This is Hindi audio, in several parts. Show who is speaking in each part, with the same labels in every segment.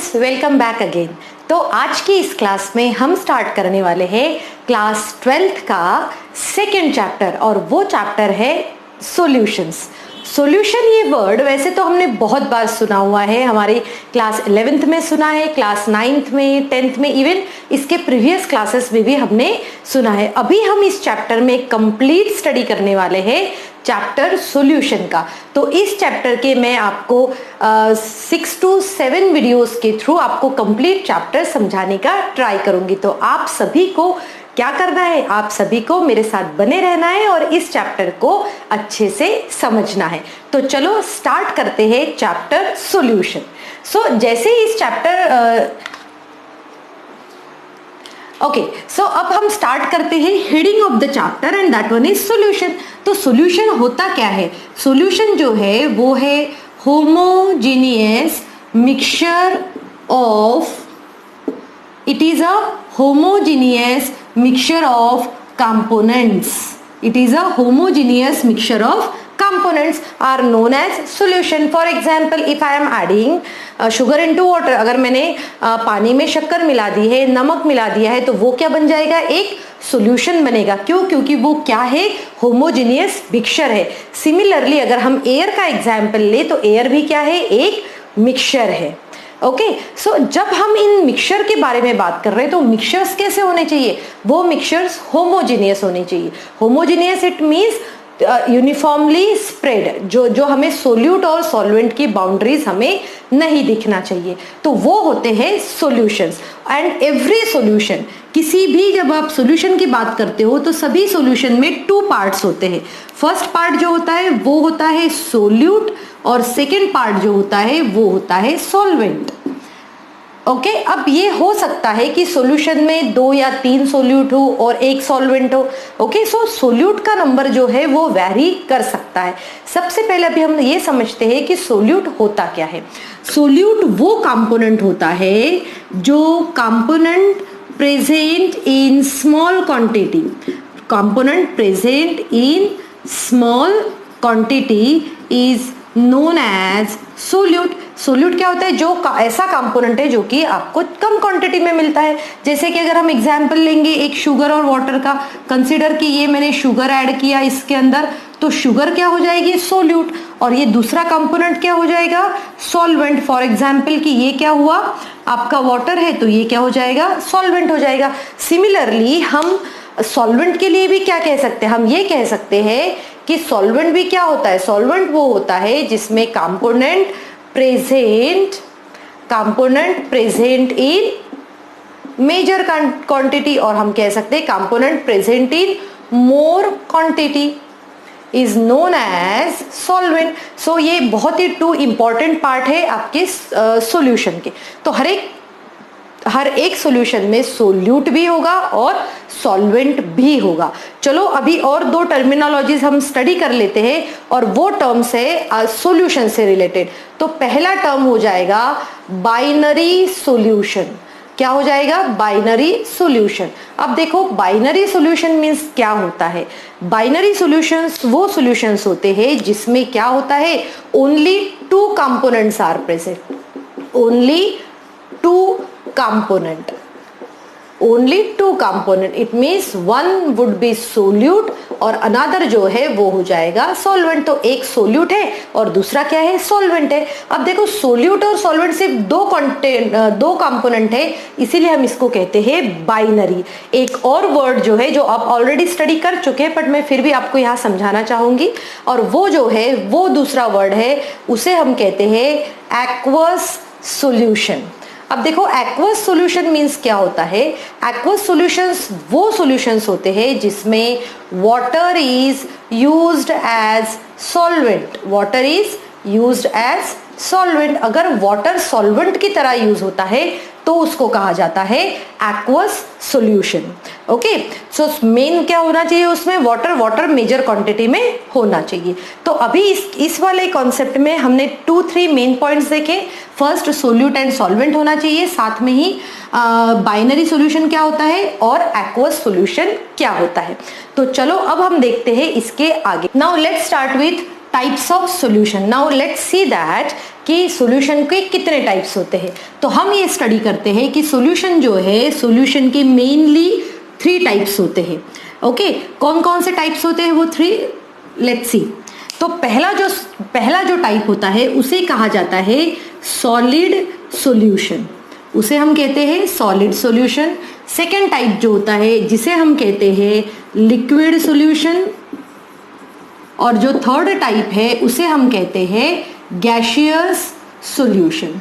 Speaker 1: Students, welcome back again. तो आज की इस क्लास में हम स्टार्ट करने वाले हैं क्लास 12th का सेकेंड चैप्टर और वो चैप्टर है सॉल्यूशंस। सॉल्यूशन ये वर्ड वैसे तो हमने बहुत बार सुना हुआ है, हमारी क्लास 11th में सुना है, क्लास 9th में, 10th में, इवन इसके प्रीवियस क्लासेस में भी हमने सुना है। अभी हम इस चैप्टर में कंप्लीट स्टडी करने वाले हैं चैप्टर सॉल्यूशन का। तो इस चैप्टर के मैं आपको 6 to 7 वीडियोस के थ्रू आपको कंप्लीट चैप्टर समझाने का ट्राई करूंगी। तो आप सभी को क्या करना है, आप सभी को मेरे साथ बने रहना है और इस चैप्टर को अच्छे से समझना है। तो चलो स्टार्ट करते हैं चैप्टर सॉल्यूशन। जैसे इस चैप्टर सो अब हम स्टार्ट करते हैं heading of the chapter and that one is solution. तो सॉल्यूशन होता क्या है? सॉल्यूशन जो है वो है homogeneous mixture of, it is a homogeneous mixture of components. It is a homogeneous mixture of components are known as solution. For example, if I am adding sugar into water, अगर मैंने पानी में शक्कर मिला दी है, नमक मिला दिया है, तो वो क्या बन जाएगा? एक सॉल्यूशन बनेगा। क्यों? क्योंकि वो क्या है? होमोजीनियस मिक्सचर है। सिमिलरली अगर हम एयर का एग्जाम्पल ले तो एयर भी क्या है? एक मिक्सचर है। सो जब हम इन मिक्सचर के बारे में बात कर रहे हैं तो मिक्सचर्स कैसे होने चाहिए? वो मिक्सचर्स होमोजीनियस होने चाहिए। Homogeneous it means uniformly spread, जो हमें सोल्यूट और सॉल्वेंट की बाउंड्रीज हमें नहीं दिखना चाहिए, तो वो होते हैं सॉल्यूशंस। एंड एवरी सॉल्यूशन, किसी भी जब आप सॉल्यूशन की बात करते हो तो सभी सॉल्यूशन में 2 पार्ट्स होते हैं। फर्स्ट पार्ट जो होता है वो होता है सोल्यूट और सेकेंड पार्ट जो होता है वो होता है सॉल्वेंट। अब ये हो सकता है कि सॉल्यूशन में 2 या 3 सोल्यूट हो और 1 सॉल्वेंट हो। सो सोल्यूट का नंबर जो है वो वैरी कर सकता है। सबसे पहले अभी हम ये समझते हैं कि सोल्यूट होता क्या है। सोल्यूट वो कंपोनेंट होता है जो component present in small quantity, component present in small quantity is known as solute. Solute क्या होता है? जो ऐसा कंपोनेंट है जो कि आपको कम क्वांटिटी में मिलता है। जैसे कि अगर हम एग्जांपल लेंगे एक शुगर और वाटर का, कंसीडर कि ये मैंने शुगर ऐड किया इसके अंदर, तो शुगर क्या हो जाएगी? सोल्यूट। और ये दूसरा कंपोनेंट क्या हो जाएगा? सॉल्वेंट। फॉर एग्जांपल कि ये क्या हुआ? आपका वाटर है तो ये क्या हो जाएगा? सॉल्वेंट हो जाएगा। सिमिलरली हम सॉल्वेंट के लिए भी क्या कह सकते हैं? हम ये कह सकते हैं कि सॉल्वेंट भी क्या होता है? सॉल्वेंट वो होता है जिसमें component present in major quantity, और हम कह सकते हैं component present in more quantity is known as solvent. So ये बहुत ही 2 इंपॉर्टेंट पार्ट है आपके सॉल्यूशन के। तो हर एक सॉल्यूशन में सोल्यूट भी होगा और सॉल्वेंट भी होगा। चलो अभी और 2 टर्मिनोलॉजीज हम स्टडी कर लेते हैं और वो टर्म्स है सॉल्यूशन से रिलेटेड। तो पहला टर्म हो जाएगा बाइनरी सॉल्यूशन। क्या हो जाएगा? Binary solution. अब देखो बाइनरी सॉल्यूशन मींस क्या होता है? बाइनरी सॉल्यूशंस वो सॉल्यूशंस होते हैं जिसमें क्या होता है? Only 2 components are present, only 2 component, only 2 component, it means one would be solute और another जो है वो हो जाएगा solvent। तो एक solute है और दूसरा क्या है? solvent है। अब देखो solute और solvent सिर्फ 2 component है, इसीलिए हम इसको कहते हैं बाइनरी। एक और वर्ड जो है जो आप ऑलरेडी स्टडी कर चुके हैं बट मैं फिर भी आपको यहाँ समझाना चाहूंगी, और वो जो है वो दूसरा वर्ड है, उसे हम कहते हैं एक्वस सॉल्यूशन। अब देखो एक्वस सॉल्यूशन मींस क्या होता है? एक्वस सॉल्यूशंस वो सॉल्यूशंस होते हैं जिसमें water is used as solvent, water is used as solvent. अगर वाटर सॉल्वेंट की तरह यूज होता है तो उसको कहा जाता है एक्वस सॉल्यूशन। सो मेन क्या होना चाहिए उसमें? वाटर मेजर क्वांटिटी में होना चाहिए। तो अभी इस वाले कॉन्सेप्ट में हमने 2-3 मेन पॉइंट्स देखे। फर्स्ट सोल्यूट एंड सॉल्वेंट होना चाहिए, साथ में ही बाइनरी सॉल्यूशन क्या होता है और एक्वस सॉल्यूशन क्या होता है। तो चलो अब हम देखते हैं इसके आगे। Now let's start with types of solution. Now let's see that कि सॉल्यूशन के कितने टाइप्स होते हैं। तो हम ये स्टडी करते हैं कि सॉल्यूशन जो है, सॉल्यूशन के मेनली 3 टाइप्स होते हैं। ओके, कौन कौन से टाइप्स होते हैं वो 3, लेट्स सी। तो पहला जो टाइप होता है उसे कहा जाता है सॉलिड सॉल्यूशन, उसे हम कहते हैं सॉलिड सॉल्यूशन। सेकेंड टाइप जो होता है जिसे हम कहते हैं लिक्विड सॉल्यूशन, और जो थर्ड टाइप है उसे हम कहते हैं gaseous solution.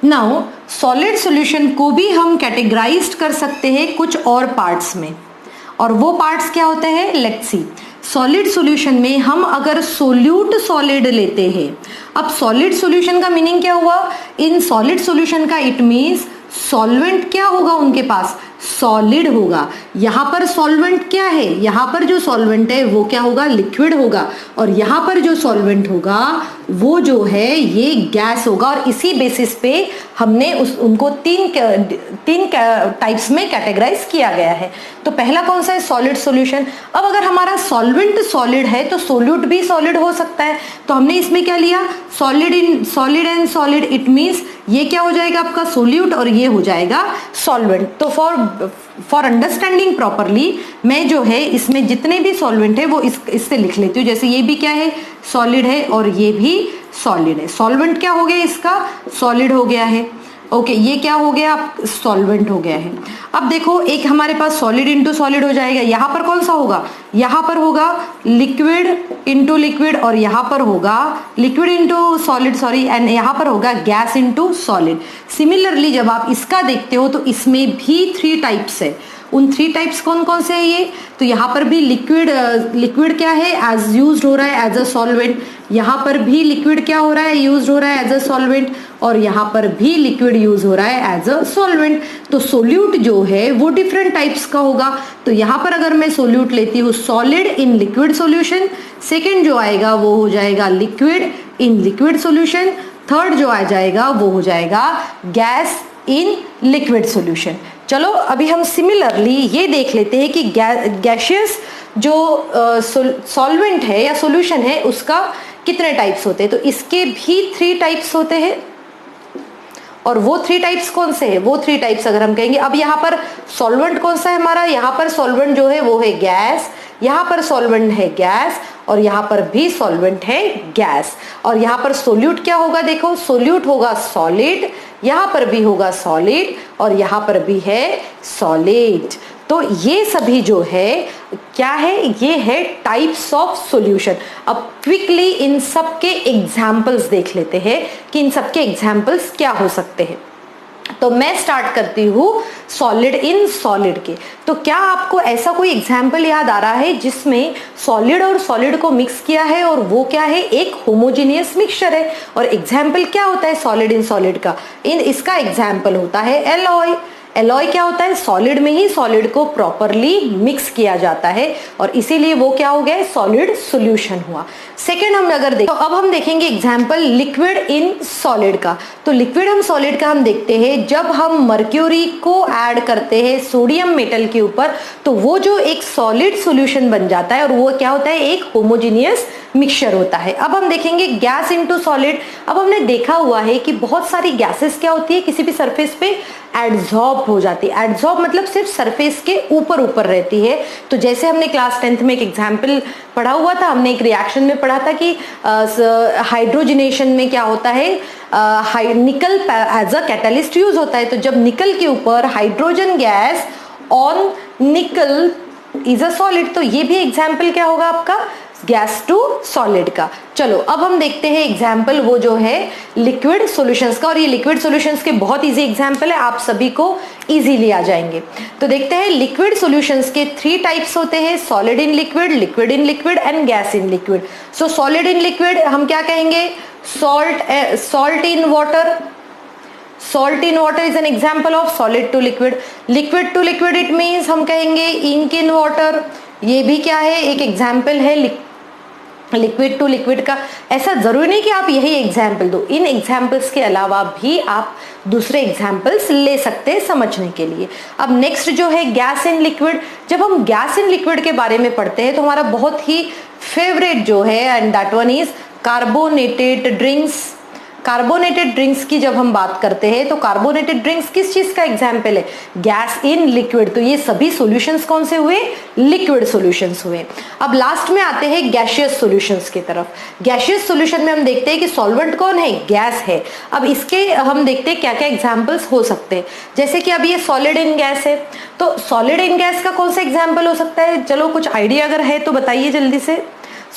Speaker 1: Now solid solution को भी हम कैटेगराइज कर सकते हैं कुछ और पार्ट्स में, और वो पार्ट्स क्या होते हैं, लेट्स सी। सॉलिड सॉल्यूशन में हम अगर सोल्यूट सॉलिड लेते हैं, अब सॉलिड सॉल्यूशन का मीनिंग क्या हुआ, इन सॉलिड सॉल्यूशन का इट मीन्स सॉल्वेंट क्या होगा उनके पास, सॉलिड होगा। यहाँ पर सॉल्वेंट क्या है, यहाँ पर जो सॉल्वेंट है वो क्या होगा, लिक्विड होगा, और यहाँ पर जो सॉल्वेंट होगा वो जो है ये गैस होगा। और इसी बेसिस पे हमने उनको तीन टाइप्स में कैटेगराइज किया गया है। तो पहला कौन सा है, सॉलिड सॉल्यूशन। अब अगर हमारा सॉल्वेंट सॉलिड है तो सोल्यूट भी सॉलिड हो सकता है। तो हमने इसमें क्या लिया, solid and solid, it means ये क्या हो जाएगा आपका सोल्यूट और ये हो जाएगा सॉल्वेंट। तो फॉर अंडरस्टैंडिंग प्रॉपरली मैं जो है इसमें जितने भी सॉल्वेंट है वो इससे लिख लेती हूँ। जैसे ये भी क्या है, सॉलिड है, और ये भी सॉलिड है। सॉल्वेंट क्या हो गया इसका, सॉलिड हो गया है। ओके, ये क्या हो गया, सॉल्वेंट हो गया है। अब देखो एक हमारे पास सॉलिड इंटू सॉलिड हो जाएगा। यहाँ पर कौन सा होगा, यहाँ पर होगा लिक्विड इंटू लिक्विड, और यहाँ पर होगा liquid into solid, sorry, and यहाँ पर होगा गैस इंटू सॉलिड। सिमिलरली जब आप इसका देखते हो तो इसमें भी 3 टाइप्स है। उन 3 टाइप्स कौन कौन से है ये, तो यहाँ पर भी लिक्विड क्या है, एज यूज्ड हो रहा है एज अ सॉल्वेंट। यहाँ पर भी लिक्विड क्या हो रहा है, यूज हो रहा है एज अ सॉल्वेंट, और यहाँ पर भी लिक्विड यूज हो रहा है एज अ सॉल्वेंट। तो सोल्यूट जो है वो डिफरेंट टाइप्स का होगा। तो यहाँ पर अगर मैं सोल्यूट लेती हूँ solid in liquid solution, second जो आएगा वो हो जाएगा liquid in liquid solution, third जो आ जाएगा वो हो जाएगा गैस इन लिक्विड सॉल्यूशन। चलो अभी हम सिमिलरली ये देख लेते हैं कि गैसियस जो सॉल्वेंट है या सॉल्यूशन है उसका कितने टाइप्स होते हैं। तो इसके भी 3 टाइप्स होते हैं, और वो 3 टाइप्स कौन से हैं, वो 3 टाइप्स अगर हम कहेंगे, अब यहाँ पर सॉल्वेंट कौन सा है हमारा, यहाँ पर सॉल्वेंट जो है वो है गैस, यहाँ पर सॉल्वेंट है गैस, और यहाँ पर भी सॉल्वेंट है गैस। और यहाँ पर सोल्यूट क्या होगा, देखो सोल्यूट होगा सॉलिड, यहाँ पर भी होगा सॉलिड, और यहाँ पर भी है सॉलिड। तो ये सभी जो है क्या है, ये है टाइप्स ऑफ सॉल्यूशन। अब क्विकली इन सब के एग्जाम्पल्स देख लेते हैं कि इन सब के एग्जाम्पल्स क्या हो सकते हैं। तो मैं स्टार्ट करती हूँ सॉलिड इन सॉलिड के। तो क्या आपको ऐसा कोई एग्जाम्पल याद आ रहा है जिसमें सॉलिड और सॉलिड को मिक्स किया है, और वो क्या है, एक होमोजेनियस मिक्सचर है। और एग्जाम्पल क्या होता है सॉलिड इन सॉलिड का, इसका एग्जाम्पल होता है एलॉय। एलॉय क्या होता है, सॉलिड में ही सॉलिड को प्रॉपरली मिक्स किया जाता है, और इसीलिए वो क्या हो गया, सॉलिड सॉल्यूशन हुआ। सेकेंड हम अगर देखें, तो अब हम देखेंगे एग्जाम्पल लिक्विड इन सॉलिड का। तो लिक्विड हम सॉलिड का हम देखते हैं जब हम मर्क्यूरी को ऐड करते हैं सोडियम मेटल के ऊपर, तो वो जो एक सॉलिड सॉल्यूशन बन जाता है, और वो क्या होता है, एक होमोजेनियस मिक्सचर होता है। अब हम देखेंगे गैस इनटू सॉलिड। अब हमने देखा हुआ है कि बहुत सारी गैसेस क्या होती है, किसी भी सरफेस पे एडजॉर्ब हो जाती है। एडजॉर्ब मतलब सिर्फ सरफेस के ऊपर रहती है। तो जैसे हमने क्लास 10th में एक एग्जाम्पल पढ़ा हुआ था, हमने एक रिएक्शन में पढ़ा था कि हाइड्रोजनेशन में क्या होता है, निकल एज अ कैटलिस्ट यूज होता है। तो जब निकल के ऊपर हाइड्रोजन गैस ऑन निकल इज अ सॉलिड, तो ये भी एग्जाम्पल क्या होगा आपका, गैस टू सॉलिड का। चलो अब हम देखते हैं एग्जाम्पल वो जो है लिक्विड सॉल्यूशंस का, और ये लिक्विड सॉल्यूशंस के बहुत इजी एग्जाम्पल है, आप सभी को इजीली आ जाएंगे। तो देखते हैं लिक्विड सॉल्यूशंस के 3 टाइप्स होते हैं, solid in liquid, liquid in liquid and gas in liquid. So solid in liquid हम क्या कहेंगे, salt in water. Salt in water is an example of solid to liquid. Liquid to liquid it means हम कहेंगे ink in water। ये भी क्या है, एक एग्जाम्पल है लिक्विड टू लिक्विड का, ऐसा जरूरी नहीं कि आप यही एग्जाम्पल दो, इन एग्जाम्पल्स के अलावा भी आप दूसरे एग्जाम्पल्स ले सकते हैं समझने के लिए। अब नेक्स्ट जो है गैस इन लिक्विड। जब हम गैस इन लिक्विड के बारे में पढ़ते हैं तो हमारा बहुत ही फेवरेट जो है and that one is carbonated drinks. Carbonated drinks की जब हम बात करते हैं तो कार्बोनेटेड ड्रिंक्स किस चीज का एग्जाम्पल है? Gas in liquid. तो ये सभी सॉल्यूशंस कौन से हुए? लिक्विड सॉल्यूशंस हुए। अब लास्ट में आते हैं गैशियस सॉल्यूशंस की तरफ। गैशियस सॉल्यूशन में हम देखते हैं कि सॉल्वेंट कौन है? गैस है। अब इसके हम देखते हैं क्या क्या एग्जाम्पल्स हो सकते हैं। जैसे कि अब ये सॉलिड इन गैस है, तो सॉलिड इन गैस का कौन सा एग्जाम्पल हो सकता है? चलो कुछ आइडिया अगर है तो बताइए जल्दी से।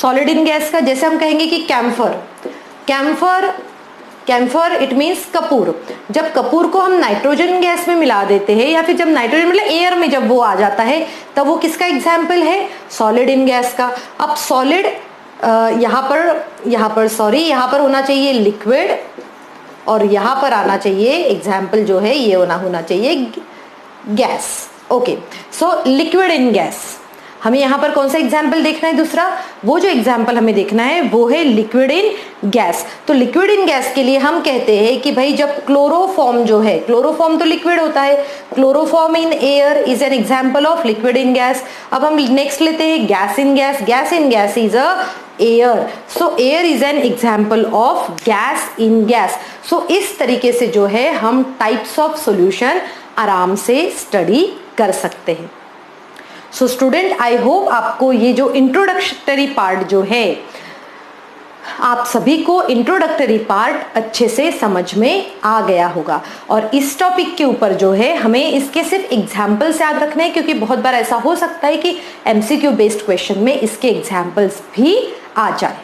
Speaker 1: सॉलिड इन गैस का जैसे हम कहेंगे कि कैम्फर। कैम्फर इट मीन्स कपूर। जब कपूर को हम नाइट्रोजन गैस में मिला देते हैं या फिर जब नाइट्रोजन मतलब एयर में जब वो आ जाता है तब वो किसका एग्जाम्पल है? सॉलिड इन गैस का। अब सॉलिड यहाँ पर होना चाहिए लिक्विड और यहाँ पर आना चाहिए एग्जाम्पल जो है ये होना चाहिए gas. Okay, so liquid in gas. हमें यहाँ पर कौन सा एग्जाम्पल देखना है? दूसरा वो जो एग्जाम्पल हमें देखना है वो है लिक्विड इन गैस। तो लिक्विड इन गैस के लिए हम कहते हैं कि भाई जब क्लोरोफॉर्म जो है, क्लोरोफॉर्म तो लिक्विड होता है, chloroform in air is an example of liquid in gas. अब हम नेक्स्ट लेते हैं gas in gas. Gas in gas is a air, so air is an example of gas in gas. So इस तरीके से जो है हम टाइप्स ऑफ सॉल्यूशन आराम से स्टडी कर सकते हैं। सो स्टूडेंट, आई होप आपको ये जो इंट्रोडक्टरी पार्ट जो है, आप सभी को इंट्रोडक्टरी पार्ट अच्छे से समझ में आ गया होगा। और इस टॉपिक के ऊपर जो है हमें इसके सिर्फ एग्जाम्पल्स याद रखने हैं, क्योंकि बहुत बार ऐसा हो सकता है कि एमसीक्यू बेस्ड क्वेश्चन में इसके एग्जाम्पल्स भी आ जाए।